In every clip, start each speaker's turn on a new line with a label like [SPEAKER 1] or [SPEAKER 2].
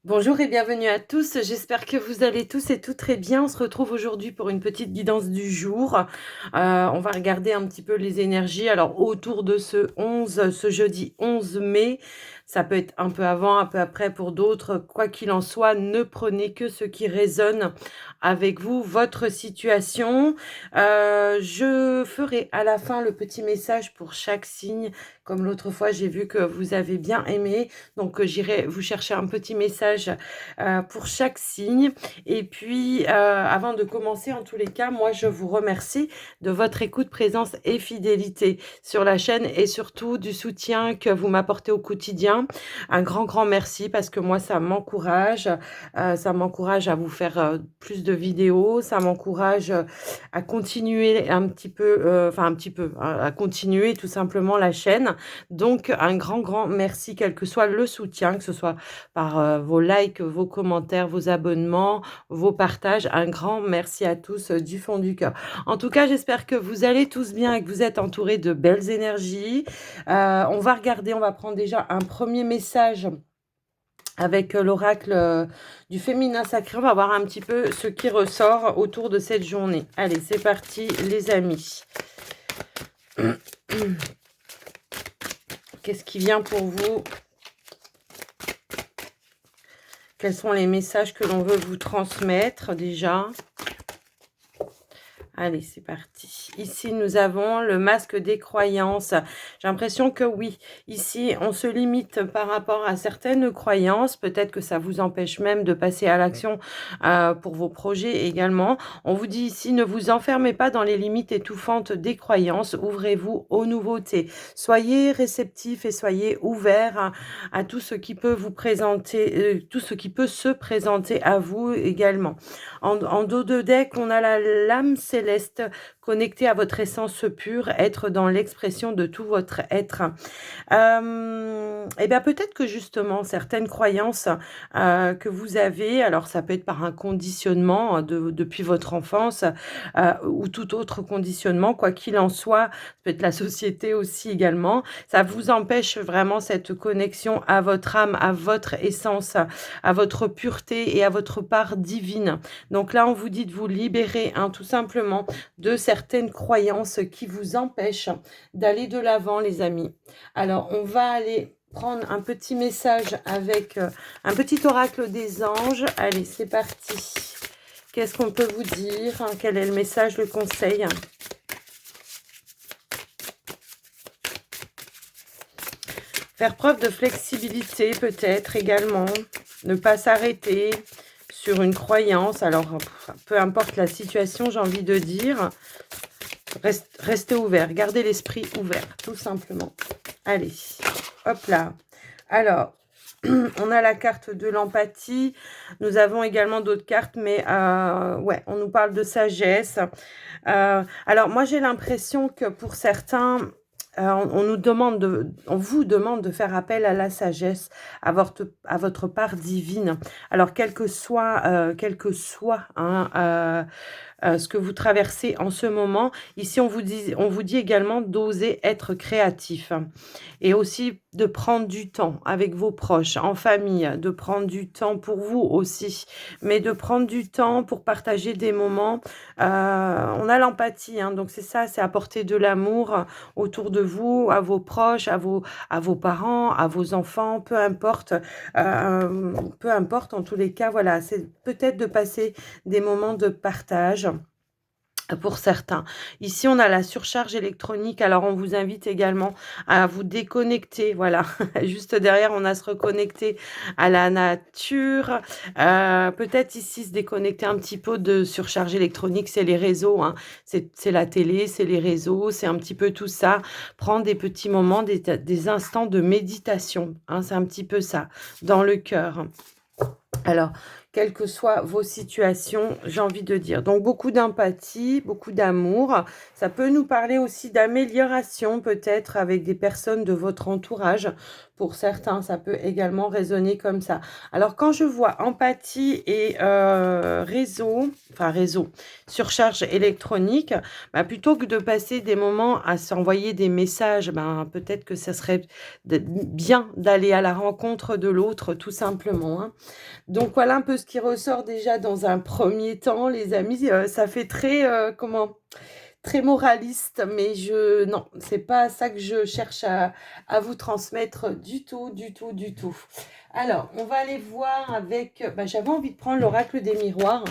[SPEAKER 1] Bonjour et bienvenue à tous, j'espère que vous allez tous et toutes très bien. On se retrouve aujourd'hui pour une petite guidance du jour. On va regarder un petit peu les énergies. Alors autour de ce jeudi 11 mai, ça peut être un peu avant, un peu après pour d'autres. Quoi qu'il en soit, ne prenez que ce qui résonne avec vous, votre situation. Je ferai à la fin le petit message pour chaque signe. Comme l'autre fois, j'ai vu que vous avez bien aimé. Donc, j'irai vous chercher un petit message pour chaque signe. Et puis, avant de commencer, en tous les cas, moi, je vous remercie de votre écoute, présence et fidélité sur la chaîne et surtout du soutien que vous m'apportez au quotidien. Un grand, grand merci parce que moi, ça m'encourage à vous faire plus de vidéos, ça m'encourage à continuer à continuer tout simplement la chaîne. Donc, un grand, grand merci, quel que soit le soutien, que ce soit par vos likes, vos commentaires, vos abonnements, vos partages. Un grand merci à tous du fond du cœur. En tout cas, j'espère que vous allez tous bien et que vous êtes entourés de belles énergies. On va regarder, on va prendre déjà un premier message avec l'oracle du féminin sacré. On va voir un petit peu ce qui ressort autour de cette journée. Allez, c'est parti les amis. Qu'est-ce qui vient pour vous? Quels sont les messages que l'on veut vous transmettre déjà? Allez, c'est parti. Ici, nous avons le masque des croyances. J'ai l'impression que oui, ici, on se limite par rapport à certaines croyances. Peut-être que ça vous empêche même de passer à l'action pour vos projets également. On vous dit ici, ne vous enfermez pas dans les limites étouffantes des croyances. Ouvrez-vous aux nouveautés. Soyez réceptifs et soyez ouverts à tout ce qui peut vous présenter, tout ce qui peut se présenter à vous également. En dos de deck, on a la lame céleste connectée à votre essence pure, être dans l'expression de tout votre être. Et bien peut-être que justement certaines croyances que vous avez, alors ça peut être par un conditionnement depuis votre enfance ou tout autre conditionnement, quoi qu'il en soit, ça peut être la société aussi également, ça vous empêche vraiment cette connexion à votre âme, à votre essence, à votre pureté et à votre part divine. Donc là, on vous dit de vous libérer tout simplement de certaines croyances qui vous empêchent d'aller de l'avant, les amis. Alors, on va aller prendre un petit message avec un petit oracle des anges. Allez, c'est parti. Qu'est-ce qu'on peut vous dire? Quel est le message, le conseil? Faire preuve de flexibilité peut-être également. Ne pas s'arrêter sur une croyance. Alors, peu importe la situation, j'ai envie de dire. Restez ouvert. Gardez l'esprit ouvert, tout simplement. Allez, hop là. Alors, on a la carte de l'empathie. Nous avons également d'autres cartes, mais ouais, on nous parle de sagesse. Alors, moi, j'ai l'impression que pour certains, on vous demande de faire appel à la sagesse, à votre part divine. Alors, quel que soit ce que vous traversez en ce moment, ici, on vous dit également d'oser être créatif et aussi de prendre du temps avec vos proches, en famille, de prendre du temps pour vous aussi, mais de prendre du temps pour partager des moments. On a l'empathie, donc c'est ça, c'est apporter de l'amour autour de vous, à vos proches, à vos parents, à vos enfants, peu importe en tous les cas, voilà, c'est peut-être de passer des moments de partage pour certains. Ici, on a la surcharge électronique. Alors, on vous invite également à vous déconnecter. Voilà, juste derrière, on a se reconnecter à la nature. Peut-être ici, se déconnecter un petit peu de surcharge électronique. C'est les réseaux, c'est la télé, c'est les réseaux, c'est un petit peu tout ça. Prendre des petits moments, des instants de méditation. C'est un petit peu ça, dans le cœur. Alors, quelles que soient vos situations, j'ai envie de dire. Donc, beaucoup d'empathie, beaucoup d'amour. Ça peut nous parler aussi d'amélioration, peut-être, avec des personnes de votre entourage. Pour certains, ça peut également résonner comme ça. Alors, quand je vois empathie et réseau, surcharge électronique, bah, plutôt que de passer des moments à s'envoyer des messages, ben, peut-être que ça serait bien d'aller à la rencontre de l'autre, tout simplement, hein. Donc, voilà un peu ce qui ressort déjà dans un premier temps, les amis. Ça fait très, très moraliste, mais non, c'est pas ça que je cherche à vous transmettre du tout, du tout, du tout. Alors, on va aller voir avec... bah, j'avais envie de prendre l'oracle des miroirs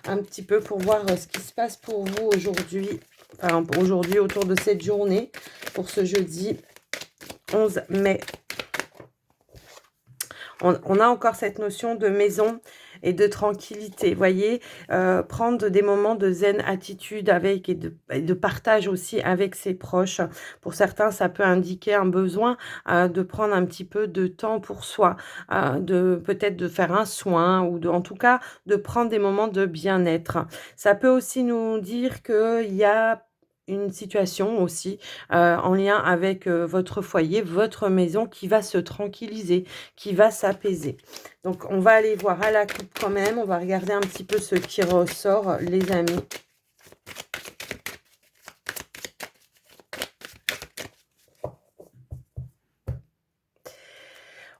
[SPEAKER 1] un petit peu pour voir ce qui se passe pour vous aujourd'hui. Enfin, aujourd'hui, autour de cette journée, pour ce jeudi 11 mai. On a encore cette notion de maison et de tranquillité, vous voyez, prendre des moments de zen attitude avec et de partage aussi avec ses proches. Pour certains, ça peut indiquer un besoin de prendre un petit peu de temps pour soi, peut-être de faire un soin ou en tout cas de prendre des moments de bien-être. Ça peut aussi nous dire qu'il y a une situation aussi en lien avec votre foyer, votre maison qui va se tranquilliser, qui va s'apaiser. Donc, on va aller voir à la coupe quand même. On va regarder un petit peu ce qui ressort, les amis.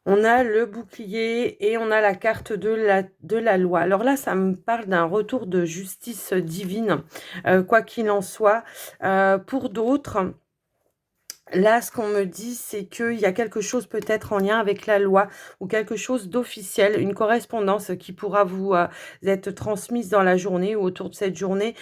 [SPEAKER 1] On a le bouclier et on a la carte de la loi. Alors là, ça me parle d'un retour de justice divine, quoi qu'il en soit. Pour d'autres... Là, ce qu'on me dit, c'est qu'il y a quelque chose peut-être en lien avec la loi ou quelque chose d'officiel, une correspondance qui pourra vous être transmise dans la journée ou autour de cette journée,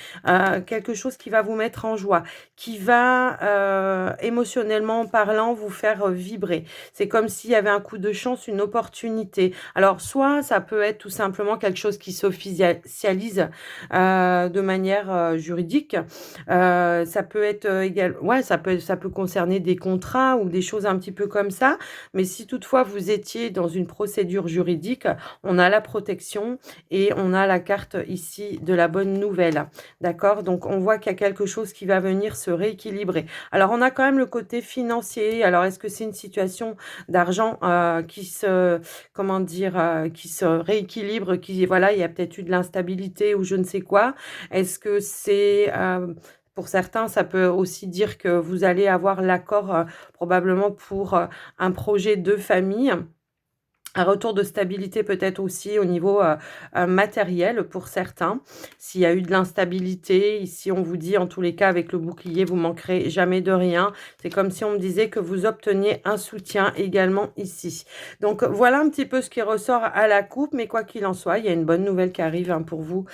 [SPEAKER 1] quelque chose qui va vous mettre en joie, qui va émotionnellement parlant vous faire vibrer. C'est comme s'il y avait un coup de chance, une opportunité. Alors, soit ça peut être tout simplement quelque chose qui s'officialise de manière juridique. Ça peut être ouais, ça peut concerner des contrats ou des choses un petit peu comme ça. Mais si toutefois vous étiez dans une procédure juridique, on a la protection et on a la carte ici de la bonne nouvelle. D'accord? Donc, on voit qu'il y a quelque chose qui va venir se rééquilibrer. Alors, on a quand même le côté financier. Alors, est-ce que c'est une situation d'argent qui se, comment dire, qui se rééquilibre, voilà, il y a peut-être eu de l'instabilité ou je ne sais quoi. Est-ce que c'est... pour certains, ça peut aussi dire que vous allez avoir l'accord probablement pour un projet de famille. Un retour de stabilité peut-être aussi au niveau matériel pour certains. S'il y a eu de l'instabilité, ici on vous dit en tous les cas avec le bouclier, vous manquerez jamais de rien. C'est comme si on me disait que vous obteniez un soutien également ici. Donc voilà un petit peu ce qui ressort à la coupe, mais quoi qu'il en soit, il y a une bonne nouvelle qui arrive hein, pour vous,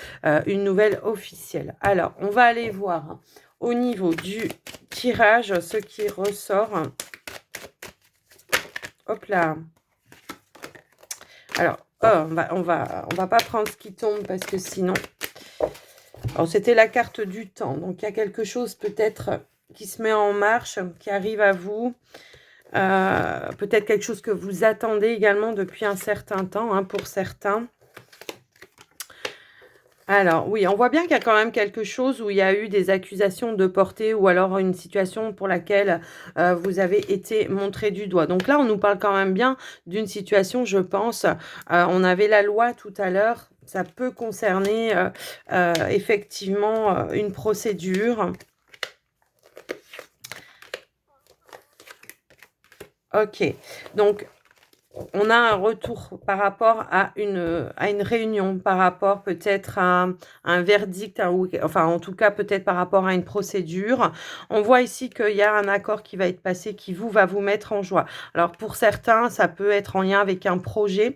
[SPEAKER 1] une nouvelle officielle. Alors, on va aller voir hein, au niveau du tirage ce qui ressort. Hop là. Alors, on va pas prendre ce qui tombe parce que sinon... Alors, c'était la carte du temps. Donc, il y a quelque chose peut-être qui se met en marche, qui arrive à vous. Peut-être quelque chose que vous attendez également depuis un certain temps hein, pour certains. Alors, oui, on voit bien qu'il y a quand même quelque chose où il y a eu des accusations de portée ou alors une situation pour laquelle vous avez été montré du doigt. Donc là, on nous parle quand même bien d'une situation, je pense. On avait la loi tout à l'heure. Ça peut concerner effectivement une procédure. Ok, donc... On a un retour par rapport à une réunion, par rapport peut-être à un verdict, enfin en tout cas peut-être par rapport à une procédure. On voit ici qu'il y a un accord qui va être passé qui va vous mettre en joie. Alors pour certains, ça peut être en lien avec un projet.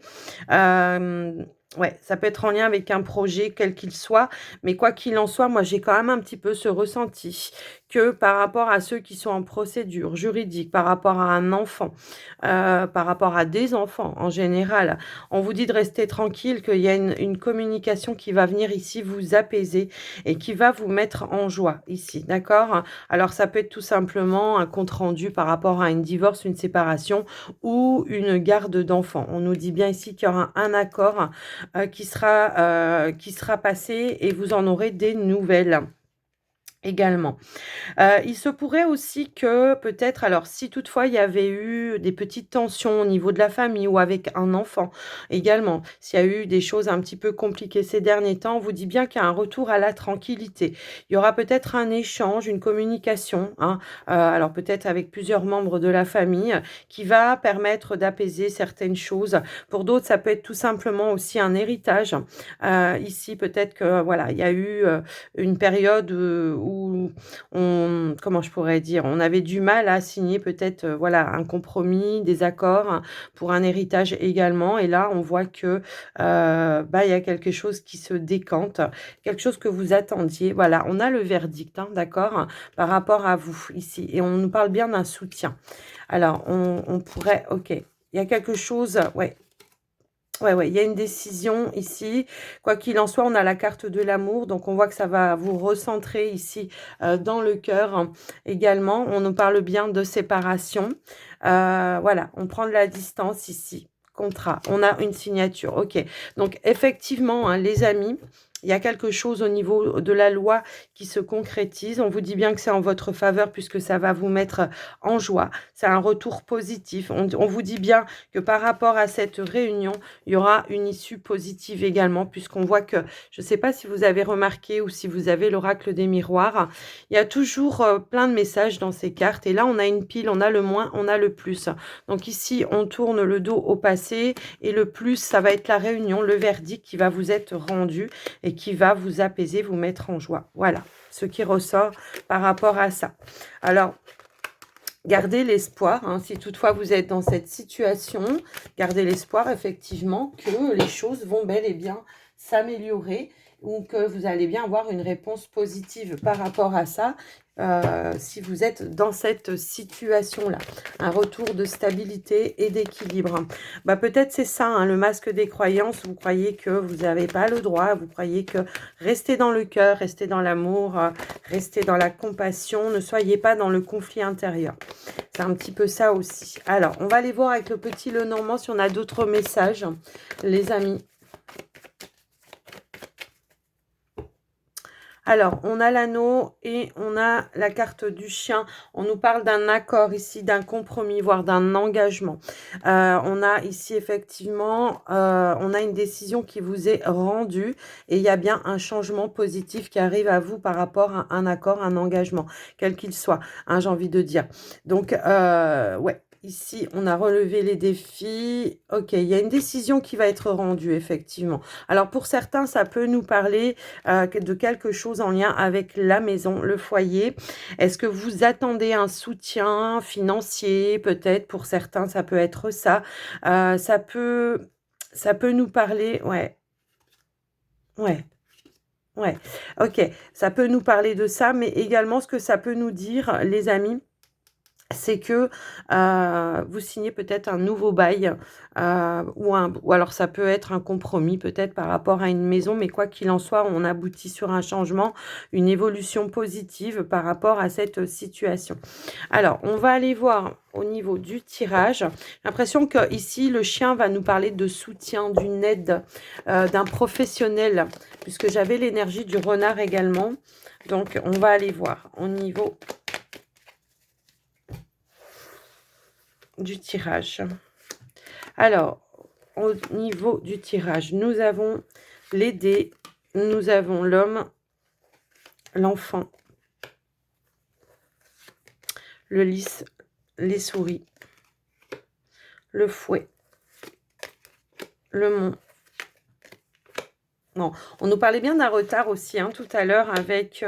[SPEAKER 1] Ouais, ça peut être en lien avec un projet, quel qu'il soit. Mais quoi qu'il en soit, moi j'ai quand même un petit peu ce ressenti que par rapport à ceux qui sont en procédure juridique, par rapport à un enfant, par rapport à des enfants en général, on vous dit de rester tranquille, qu'il y a une communication qui va venir ici vous apaiser et qui va vous mettre en joie ici, d'accord? Alors ça peut être tout simplement un compte-rendu par rapport à une divorce, une séparation ou une garde d'enfants. On nous dit bien ici qu'il y aura un accord qui sera passé et vous en aurez des nouvelles. également. Il se pourrait aussi que peut-être alors si toutefois il y avait eu des petites tensions au niveau de la famille ou avec un enfant également, s'il y a eu des choses un petit peu compliquées ces derniers temps, on vous dit bien qu'il y a un retour à la tranquillité. Il y aura peut-être un échange, une communication, hein, alors peut-être avec plusieurs membres de la famille, qui va permettre d'apaiser certaines choses. Pour d'autres, ça peut être tout simplement aussi un héritage. Ici, peut-être que voilà, il y a eu, une période, où comment je pourrais dire? On avait du mal à signer peut-être, voilà, un compromis, des accords hein, pour un héritage également et là, on voit que, bah, il y a quelque chose qui se décante, quelque chose que vous attendiez. Voilà, on a le verdict, hein, d'accord? Par rapport à vous ici et on nous parle bien d'un soutien. Alors on pourrait OK, il y a quelque chose ouais, ouais, ouais, il y a une décision ici. Quoi qu'il en soit, on a la carte de l'amour, donc on voit que ça va vous recentrer ici dans le cœur également. On nous parle bien de séparation. Voilà, on prend de la distance ici. Contrat, on a une signature. Ok, donc effectivement, hein, les amis, il y a quelque chose au niveau de la loi qui se concrétise. On vous dit bien que c'est en votre faveur puisque ça va vous mettre en joie. C'est un retour positif. On vous dit bien que par rapport à cette réunion, il y aura une issue positive également, puisqu'on voit que, je ne sais pas si vous avez remarqué ou si vous avez l'oracle des miroirs, il y a toujours plein de messages dans ces cartes. Et là, on a une pile, on a le moins, on a le plus. Donc ici, on tourne le dos au passé et le plus, ça va être la réunion, le verdict qui va vous être rendu et qui va vous apaiser, vous mettre en joie. Voilà ce qui ressort par rapport à ça. Alors, gardez l'espoir, hein, si toutefois vous êtes dans cette situation, gardez l'espoir effectivement que les choses vont bel et bien s'améliorer ou que vous allez bien avoir une réponse positive par rapport à ça. Si vous êtes dans cette situation-là, un retour de stabilité et d'équilibre. Bah, peut-être c'est ça, hein, le masque des croyances, vous croyez que vous n'avez pas le droit, vous croyez que restez dans le cœur, restez dans l'amour, restez dans la compassion, ne soyez pas dans le conflit intérieur. C'est un petit peu ça aussi. Alors, on va aller voir avec le petit Lenormand si on a d'autres messages, les amis. Alors, on a l'anneau et on a la carte du chien. On nous parle d'un accord ici, d'un compromis, voire d'un engagement. On a ici effectivement, on a une décision qui vous est rendue et il y a bien un changement positif qui arrive à vous par rapport à un accord, un engagement, quel qu'il soit, hein, j'ai envie de dire. Donc, ouais. Ici, on a relevé les défis. Ok, il y a une décision qui va être rendue, effectivement. Alors, pour certains, ça peut nous parler de quelque chose en lien avec la maison, le foyer. Est-ce que vous attendez un soutien financier? Peut-être, pour certains, ça peut être ça. Ça peut nous parler... Ouais, ouais. Ouais, ok, ça peut nous parler de ça, mais également ce que ça peut nous dire, les amis, c'est que vous signez peut-être un nouveau bail ou alors ça peut être un compromis peut-être par rapport à une maison, mais quoi qu'il en soit, on aboutit sur un changement, une évolution positive par rapport à cette situation. Alors, on va aller voir au niveau du tirage. J'ai l'impression que ici le chien va nous parler de soutien, d'une aide, d'un professionnel, puisque j'avais l'énergie du renard également. Donc, on va aller voir au niveau du tirage. Alors, au niveau du tirage, nous avons les dés, nous avons l'homme, l'enfant, le lys, les souris, le fouet, le mont. Non, on nous parlait bien d'un retard aussi hein, tout à l'heure avec,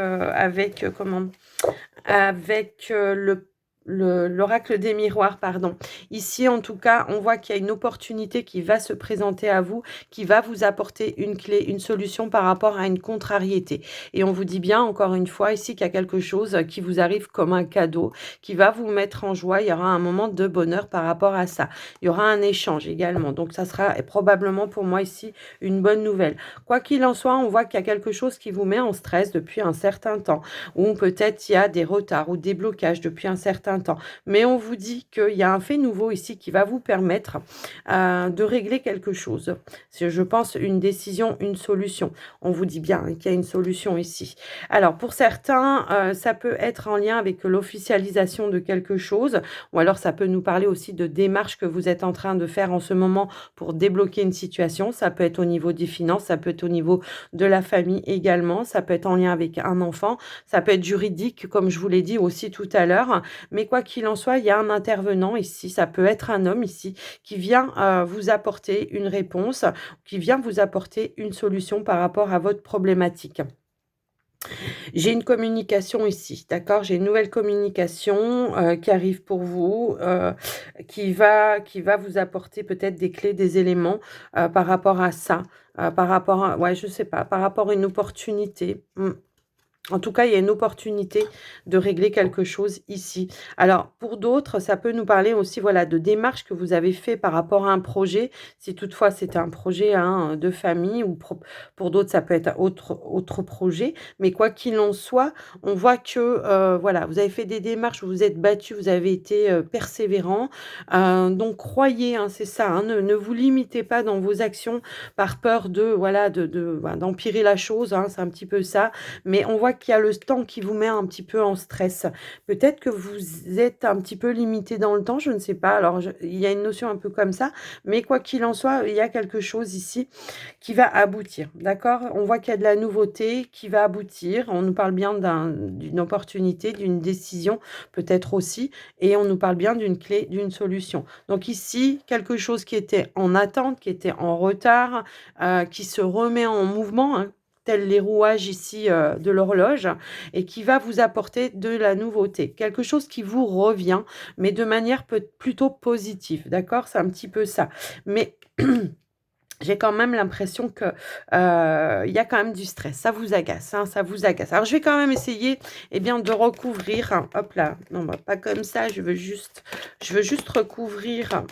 [SPEAKER 1] l'oracle des miroirs, pardon. Ici, en tout cas, on voit qu'il y a une opportunité qui va se présenter à vous, qui va vous apporter une clé, une solution par rapport à une contrariété. Et on vous dit bien, encore une fois, ici, qu'il y a quelque chose qui vous arrive comme un cadeau, qui va vous mettre en joie. Il y aura un moment de bonheur par rapport à ça. Il y aura un échange également. Donc, ça sera probablement pour moi ici une bonne nouvelle. Quoi qu'il en soit, on voit qu'il y a quelque chose qui vous met en stress depuis un certain temps. Ou peut-être il y a des retards ou des blocages depuis un certain certain temps. Mais on vous dit qu'il y a un fait nouveau ici qui va vous permettre de régler quelque chose. C'est, je pense, une décision, une solution. On vous dit bien qu'il y a une solution ici. Alors, pour certains, ça peut être en lien avec l'officialisation de quelque chose, ou alors ça peut nous parler aussi de démarches que vous êtes en train de faire en ce moment pour débloquer une situation. Ça peut être au niveau des finances, ça peut être au niveau de la famille également, ça peut être en lien avec un enfant, ça peut être juridique, comme je vous l'ai dit aussi tout à l'heure. Mais quoi qu'il en soit, il y a un intervenant ici, ça peut être un homme ici, qui vient vous apporter une réponse, qui vient vous apporter une solution par rapport à votre problématique. J'ai une communication ici, d'accord? J'ai une nouvelle communication qui arrive pour vous, qui va vous apporter peut-être des clés, des éléments par rapport à ça, par rapport à, ouais, je sais pas, par rapport à une opportunité. En tout cas, il y a une opportunité de régler quelque chose ici. Alors, pour d'autres, ça peut nous parler aussi, voilà, de démarches que vous avez fait par rapport à un projet. Si toutefois c'était un projet hein, de famille ou pour d'autres, ça peut être autre projet. Mais quoi qu'il en soit, on voit que, voilà, vous avez fait des démarches, vous vous êtes battu, vous avez été persévérant. Donc, croyez, hein, c'est ça, hein, ne vous limitez pas dans vos actions par peur de, voilà, d'empirer la chose. Hein, c'est un petit peu ça. Mais on voit qu'il y a le temps qui vous met un petit peu en stress. Peut-être que vous êtes un petit peu limité dans le temps, je ne sais pas. Alors, il y a une notion un peu comme ça, mais quoi qu'il en soit, il y a quelque chose ici qui va aboutir, d'accord? On voit qu'il y a de la nouveauté qui va aboutir. On nous parle bien d'une opportunité, d'une décision, peut-être aussi, et on nous parle bien d'une clé, d'une solution. Donc ici, quelque chose qui était en attente, qui était en retard, qui se remet en mouvement, hein, tels les rouages ici de l'horloge, et qui va vous apporter de la nouveauté. Quelque chose qui vous revient, mais de manière plutôt positive, d'accord? C'est un petit peu ça. Mais j'ai quand même l'impression que il y a quand même du stress. Ça vous agace, hein, ça vous agace. Alors, je vais quand même essayer eh bien, de recouvrir. Hein, hop là, non, bah, pas comme ça. Je veux juste recouvrir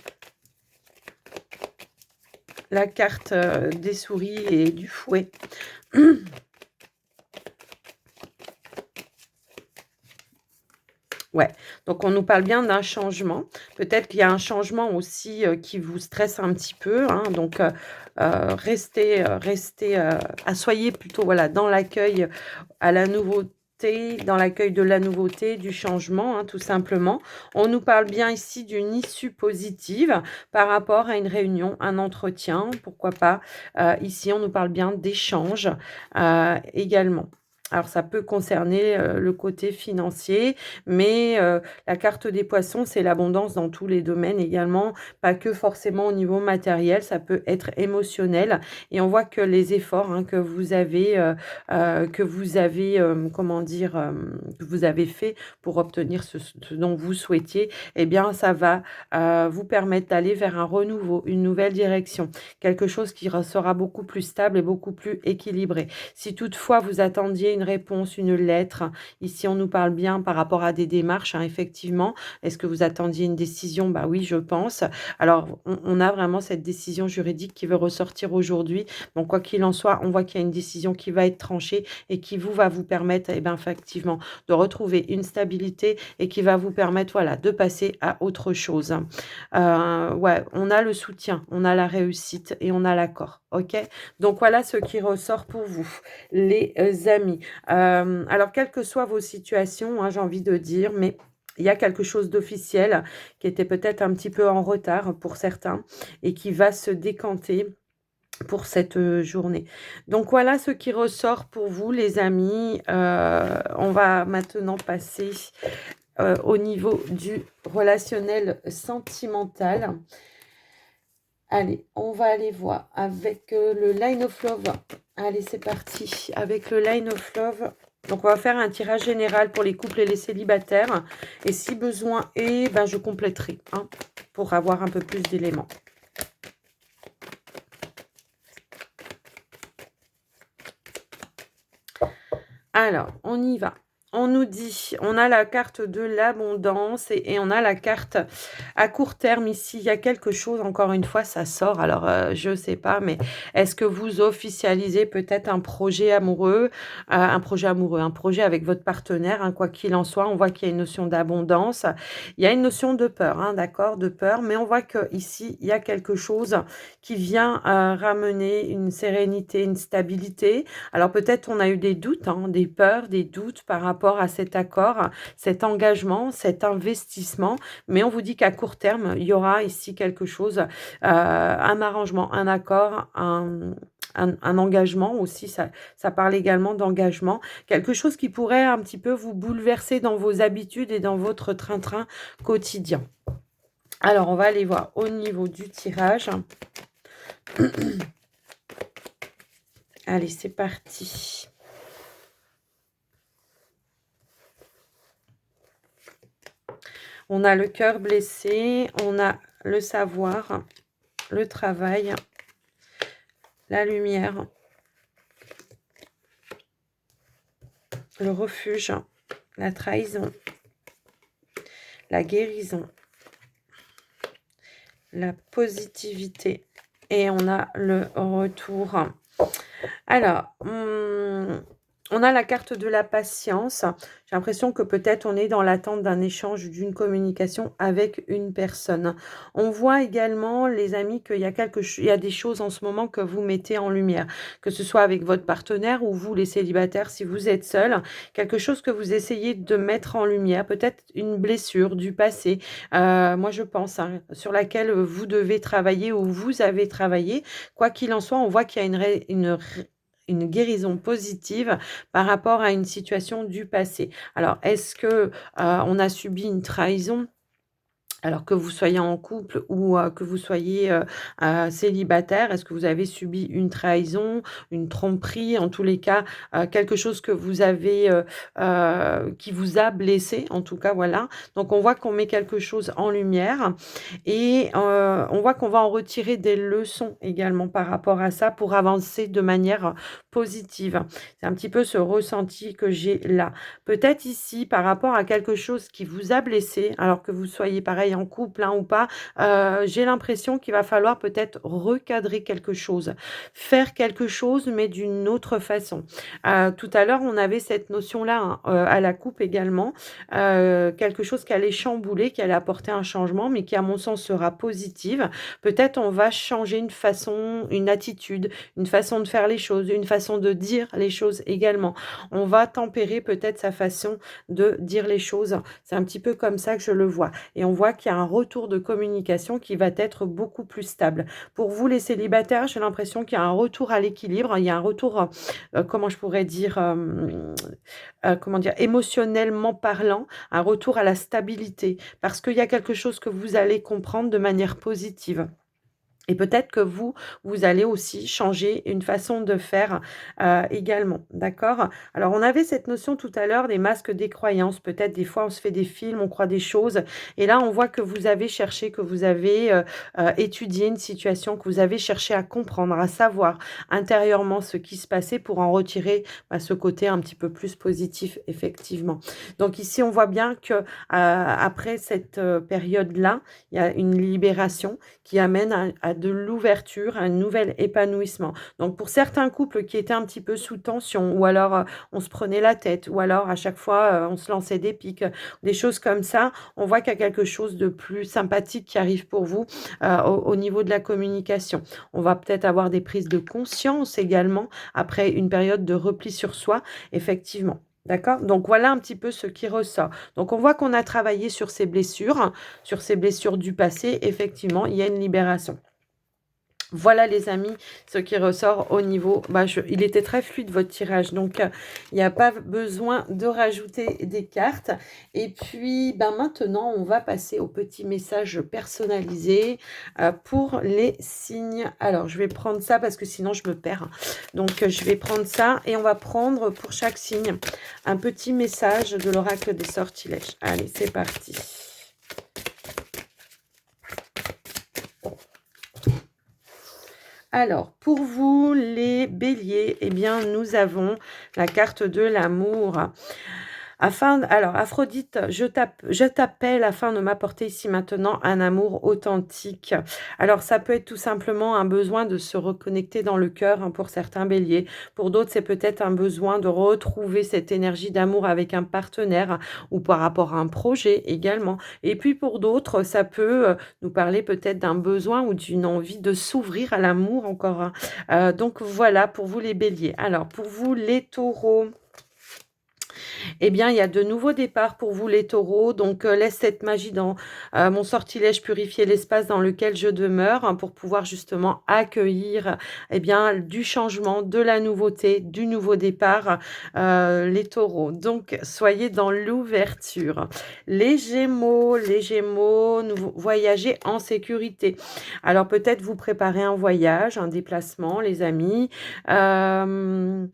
[SPEAKER 1] la carte des souris et du fouet. Ouais, donc on nous parle bien d'un changement. Peut-être qu'il y a un changement aussi qui vous stresse un petit peu. Hein, donc, soyez plutôt voilà, dans l'accueil à la nouveauté, dans l'accueil de la nouveauté, du changement, hein, tout simplement. On nous parle bien ici d'une issue positive par rapport à une réunion, un entretien, pourquoi pas. Ici, on nous parle bien d'échange également. Alors, ça peut concerner le côté financier, mais la carte des poissons, c'est l'abondance dans tous les domaines également, pas que forcément au niveau matériel, ça peut être émotionnel. Et on voit que les efforts hein, que vous avez comment dire, que vous avez fait pour obtenir ce dont vous souhaitiez, eh bien, ça va vous permettre d'aller vers un renouveau, une nouvelle direction, quelque chose qui sera beaucoup plus stable et beaucoup plus équilibré. Si toutefois vous attendiez une réponse, une lettre, ici on nous parle bien par rapport à des démarches, hein, effectivement. Est-ce que vous attendiez une décision? Bah oui, je pense. Alors, on a vraiment cette décision juridique qui veut ressortir aujourd'hui. Donc, quoi qu'il en soit, on voit qu'il y a une décision qui va être tranchée et qui va vous permettre, eh bien, effectivement, de retrouver une stabilité et qui va vous permettre, voilà, de passer à autre chose. Ouais, on a le soutien, on a la réussite et on a l'accord. OK? Donc, voilà ce qui ressort pour vous, les amis. Alors, quelles que soient vos situations, hein, j'ai envie de dire, mais il y a quelque chose d'officiel qui était peut-être un petit peu en retard pour certains et qui va se décanter pour cette journée. Donc voilà ce qui ressort pour vous les amis. On va maintenant passer au niveau du relationnel sentimental. Allez, on va aller voir avec le Line of Love. Allez, c'est parti avec le Line of Love. Donc, on va faire un tirage général pour les couples et les célibataires. Et si besoin est, ben, je compléterai hein, pour avoir un peu plus d'éléments. Alors, on y va. On nous dit, on a la carte de l'abondance et on a la carte À court terme, ici, il y a quelque chose, encore une fois, ça sort. Alors, je ne sais pas, mais est-ce que vous officialisez peut-être un projet avec votre partenaire, hein, quoi qu'il en soit, on voit qu'il y a une notion d'abondance. Il y a une notion de peur, hein, d'accord, de peur, mais on voit qu'ici, il y a quelque chose qui vient ramener une sérénité, une stabilité. Alors peut-être on a eu des doutes, hein, des peurs, des doutes par rapport à cet accord, cet engagement, cet investissement, mais on vous dit qu'à court terme, il y aura ici quelque chose, un arrangement, un accord, un engagement aussi, ça parle également d'engagement, quelque chose qui pourrait un petit peu vous bouleverser dans vos habitudes et dans votre train-train quotidien. Alors, on va aller voir au niveau du tirage. Allez, c'est parti. On a le cœur blessé, on a le savoir, le travail, la lumière, le refuge, la trahison, la guérison, la positivité et on a le retour. Alors, on a la carte de la patience. J'ai l'impression que peut-être on est dans l'attente d'un échange, d'une communication avec une personne. On voit également, les amis, qu'il y a des choses en ce moment que vous mettez en lumière, que ce soit avec votre partenaire ou vous, les célibataires, si vous êtes seul, quelque chose que vous essayez de mettre en lumière, peut-être une blessure du passé, moi je pense, hein, sur laquelle vous devez travailler ou vous avez travaillé. Quoi qu'il en soit, on voit qu'il y a une guérison positive par rapport à une situation du passé. Alors, est-ce que on a subi une trahison? Alors que vous soyez en couple ou que vous soyez célibataire, est-ce que vous avez subi une trahison, une tromperie, en tous les cas, quelque chose que vous avez, qui vous a blessé, en tout cas, voilà. Donc on voit qu'on met quelque chose en lumière et on voit qu'on va en retirer des leçons également par rapport à ça pour avancer de manière positive. C'est un petit peu ce ressenti que j'ai là. Peut-être ici, par rapport à quelque chose qui vous a blessé, alors que vous soyez pareil en couple, hein, ou pas, j'ai l'impression qu'il va falloir peut-être recadrer quelque chose, faire quelque chose, mais d'une autre façon. Tout à l'heure, on avait cette notion-là, hein, à la coupe également, quelque chose qui allait chambouler, qui allait apporter un changement, mais qui, à mon sens, sera positive. Peut-être on va changer une façon, une attitude, une façon de faire les choses, une façon de dire les choses également. On va tempérer peut-être sa façon de dire les choses. C'est un petit peu comme ça que je le vois. Et on voit qu'il y a un retour de communication qui va être beaucoup plus stable. Pour vous, les célibataires, j'ai l'impression qu'il y a un retour à l'équilibre. Il y a un retour, comment je pourrais dire, comment dire, émotionnellement parlant, un retour à la stabilité. Parce qu'il y a quelque chose que vous allez comprendre de manière positive. Et peut-être que vous allez aussi changer une façon de faire, également, d'accord? Alors on avait cette notion tout à l'heure des masques des croyances. Peut-être des fois on se fait des films, on croit des choses et là on voit que vous avez cherché, que vous avez, étudié une situation, que vous avez cherché à comprendre, à savoir intérieurement ce qui se passait pour en retirer, bah, ce côté un petit peu plus positif effectivement. Donc ici on voit bien que, après cette, période-là, il y a une libération qui amène à de l'ouverture, à un nouvel épanouissement. Donc pour certains couples qui étaient un petit peu sous tension ou alors, on se prenait la tête ou alors à chaque fois, on se lançait des piques, des choses comme ça, on voit qu'il y a quelque chose de plus sympathique qui arrive pour vous, au niveau de la communication. On va peut-être avoir des prises de conscience également après une période de repli sur soi, effectivement. D'accord? Donc voilà un petit peu ce qui ressort. Donc on voit qu'on a travaillé sur ces blessures du passé, effectivement, il y a une libération. Voilà les amis, ce qui ressort au niveau, il était très fluide votre tirage, donc il n'y a pas besoin de rajouter des cartes. Et puis maintenant, on va passer au petit message personnalisé pour les signes. Alors, je vais prendre ça parce que sinon je me perds. Donc, je vais prendre ça et on va prendre pour chaque signe un petit message de l'oracle des sortilèges. Allez, c'est parti. Alors, pour vous, les béliers, eh bien, nous avons la carte de l'amour. Alors, Aphrodite, je t'appelle afin de m'apporter ici maintenant un amour authentique. Alors, ça peut être tout simplement un besoin de se reconnecter dans le cœur, hein, pour certains béliers. Pour d'autres, c'est peut-être un besoin de retrouver cette énergie d'amour avec un partenaire ou par rapport à un projet également. Et puis pour d'autres, ça peut nous parler peut-être d'un besoin ou d'une envie de s'ouvrir à l'amour encore, hein. Donc voilà pour vous les béliers. Alors, pour vous les taureaux. Eh bien, il y a de nouveaux départs pour vous les taureaux, donc laisse cette magie dans mon sortilège purifier l'espace dans lequel je demeure, hein, pour pouvoir justement accueillir, eh bien, du changement, de la nouveauté, du nouveau départ, les taureaux. Donc, soyez dans l'ouverture. Les gémeaux, voyagez en sécurité. Alors, peut-être vous préparez un voyage, un déplacement, les amis. Euh,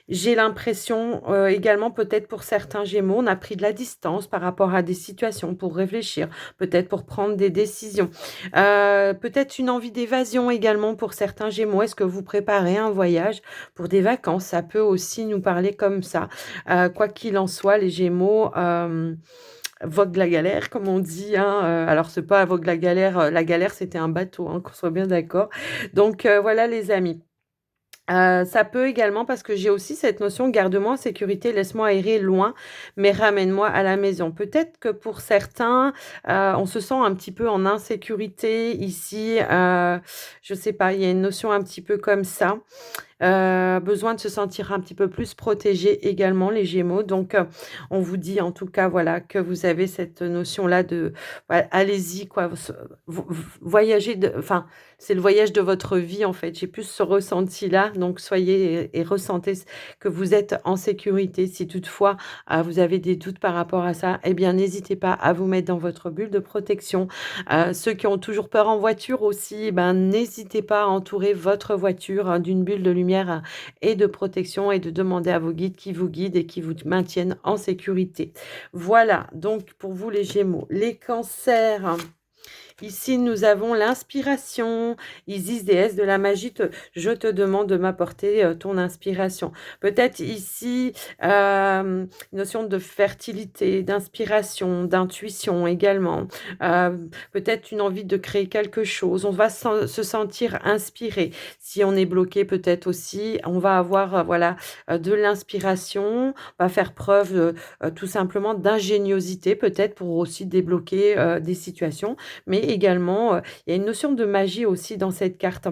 [SPEAKER 1] j'ai l'impression, également peut-être pour certains gémeaux, on a pris de la distance par rapport à des situations pour réfléchir, peut-être pour prendre des décisions. Peut-être une envie d'évasion également pour certains gémeaux. Est-ce que vous préparez un voyage pour des vacances? Ça peut aussi nous parler comme ça. Quoi qu'il en soit, les gémeaux, vogue la galère comme on dit, hein, alors c'est pas vogue la galère c'était un bateau, hein, qu'on soit bien d'accord. Donc voilà les amis. Ça peut également parce que j'ai aussi cette notion: «Garde-moi en sécurité, laisse-moi errer loin, mais ramène-moi à la maison». Peut-être que pour certains, on se sent un petit peu en insécurité ici, je sais pas, il y a une notion un petit peu comme ça. Besoin de se sentir un petit peu plus protégé également les Gémeaux. Donc, on vous dit en tout cas, voilà, que vous avez cette notion-là de ouais, allez-y quoi, voyagez enfin, c'est le voyage de votre vie en fait. J'ai plus ce ressenti-là, donc soyez et ressentez que vous êtes en sécurité. Si toutefois, vous avez des doutes par rapport à ça, eh bien n'hésitez pas à vous mettre dans votre bulle de protection. Ceux qui ont toujours peur en voiture aussi, eh ben, n'hésitez pas à entourer votre voiture, hein, d'une bulle de lumière, et de protection et de demander à vos guides qui vous guident et qui vous maintiennent en sécurité. Voilà, donc pour vous les Gémeaux. Les cancers. Ici, nous avons l'inspiration. Isis, déesse de la magie, je te demande de m'apporter ton inspiration. Peut-être ici, une notion de fertilité, d'inspiration, d'intuition également. Peut-être une envie de créer quelque chose. On va se sentir inspiré. Si on est bloqué, peut-être aussi, on va avoir voilà, de l'inspiration. On va faire preuve tout simplement d'ingéniosité, peut-être pour aussi débloquer des situations, mais également, il y a une notion de magie aussi dans cette carte.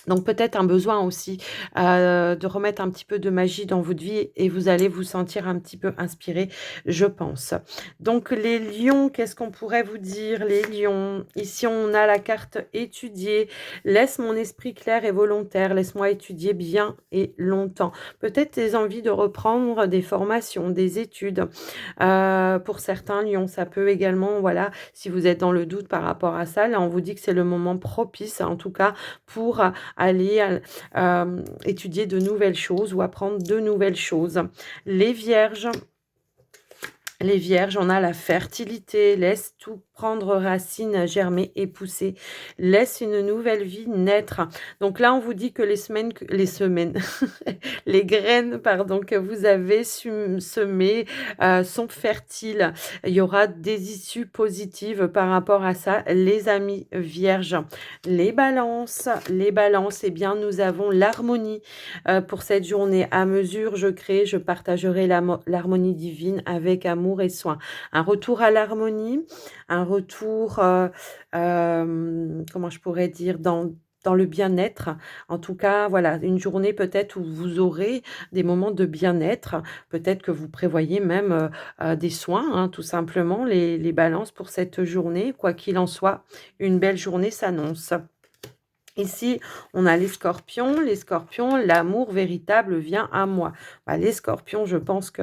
[SPEAKER 1] Donc peut-être un besoin aussi, de remettre un petit peu de magie dans votre vie et vous allez vous sentir un petit peu inspiré, je pense. Donc les lions, qu'est-ce qu'on pourrait vous dire les lions? Ici, on a la carte étudier. Laisse mon esprit clair et volontaire, laisse-moi étudier bien et longtemps. Peut-être des envies de reprendre des formations, des études. Pour certains lions, ça peut également, voilà, si vous êtes dans le doute par rapport à ça, là, on vous dit que c'est le moment propice, en tout cas, pour aller étudier de nouvelles choses ou apprendre de nouvelles choses. Les vierges. Les vierges, on a la fertilité, laisse tout prendre racine, germer et pousser, laisse une nouvelle vie naître. Donc là, on vous dit que les graines, pardon, que vous avez semées sont fertiles. Il y aura des issues positives par rapport à ça, les amis vierges. Les balances, eh bien, nous avons l'harmonie pour cette journée. À mesure, je crée, je partagerai l'harmonie divine avec amour et soin. Un retour à l'harmonie, un retour, comment je pourrais dire, dans le bien-être. En tout cas, voilà, une journée peut-être où vous aurez des moments de bien-être. Peut-être que vous prévoyez même des soins, hein, tout simplement, les balances pour cette journée. Quoi qu'il en soit, une belle journée s'annonce. Ici, on a les scorpions. Les scorpions, l'amour véritable vient à moi. Bah, les scorpions, je pense que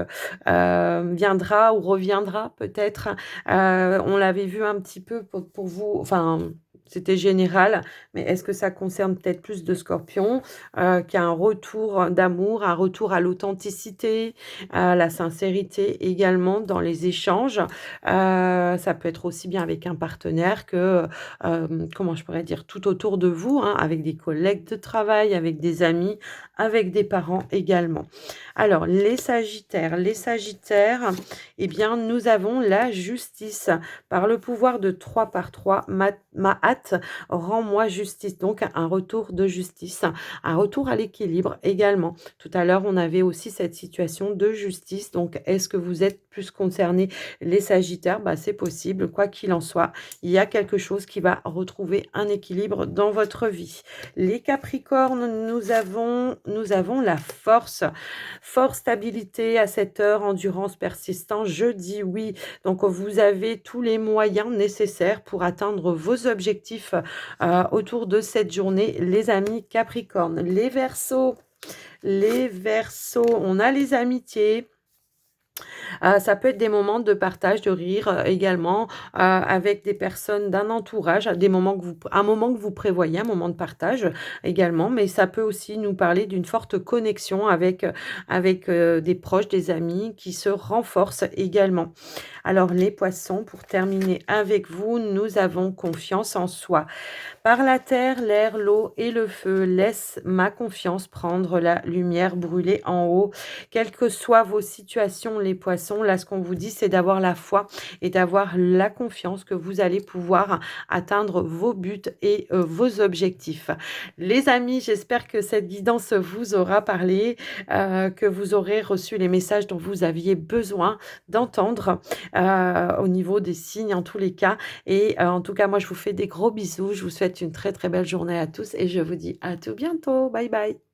[SPEAKER 1] viendra ou reviendra peut-être. On l'avait vu un petit peu pour vous, enfin, c'était général, mais est-ce que ça concerne peut-être plus de Scorpions, qui a un retour d'amour, un retour à l'authenticité, à la sincérité également dans les échanges? Ça peut être aussi bien avec un partenaire que, comment je pourrais dire? Tout autour de vous, hein, avec des collègues de travail, avec des amis, avec des parents également. Alors les sagittaires, eh bien, nous avons la justice. Par le pouvoir de 3 par 3, ma hâte, rends-moi justice. Donc un retour de justice, un retour à l'équilibre également. Tout à l'heure, on avait aussi cette situation de justice. Donc, est-ce que vous êtes plus concernés, les sagittaires? Bah, c'est possible. Quoi qu'il en soit, il y a quelque chose qui va retrouver un équilibre dans votre vie. Les capricornes, nous avons la force. Force, stabilité à cette heure, endurance, persistance. Je dis oui. Donc, vous avez tous les moyens nécessaires pour atteindre vos objectifs autour de cette journée, les amis Capricorne. Les Verseaux, on a les amitiés. Ça peut être des moments de partage, de rire, également, avec des personnes d'un entourage, à des moments que vous un moment que vous prévoyez, un moment de partage également, mais ça peut aussi nous parler d'une forte connexion avec des proches, des amis qui se renforcent également. Alors les poissons, pour terminer avec vous, nous avons confiance en soi. Par la terre, l'air, l'eau et le feu, laisse ma confiance prendre la lumière brûler en haut. Quelles que soient vos situations, les poissons, là, ce qu'on vous dit, c'est d'avoir la foi et d'avoir la confiance que vous allez pouvoir atteindre vos buts et vos objectifs. Les amis, j'espère que cette guidance vous aura parlé, que vous aurez reçu les messages dont vous aviez besoin d'entendre au niveau des signes en tous les cas. Et en tout cas, moi, je vous fais des gros bisous. Je vous souhaite une très, très belle journée à tous et je vous dis à tout bientôt. Bye bye.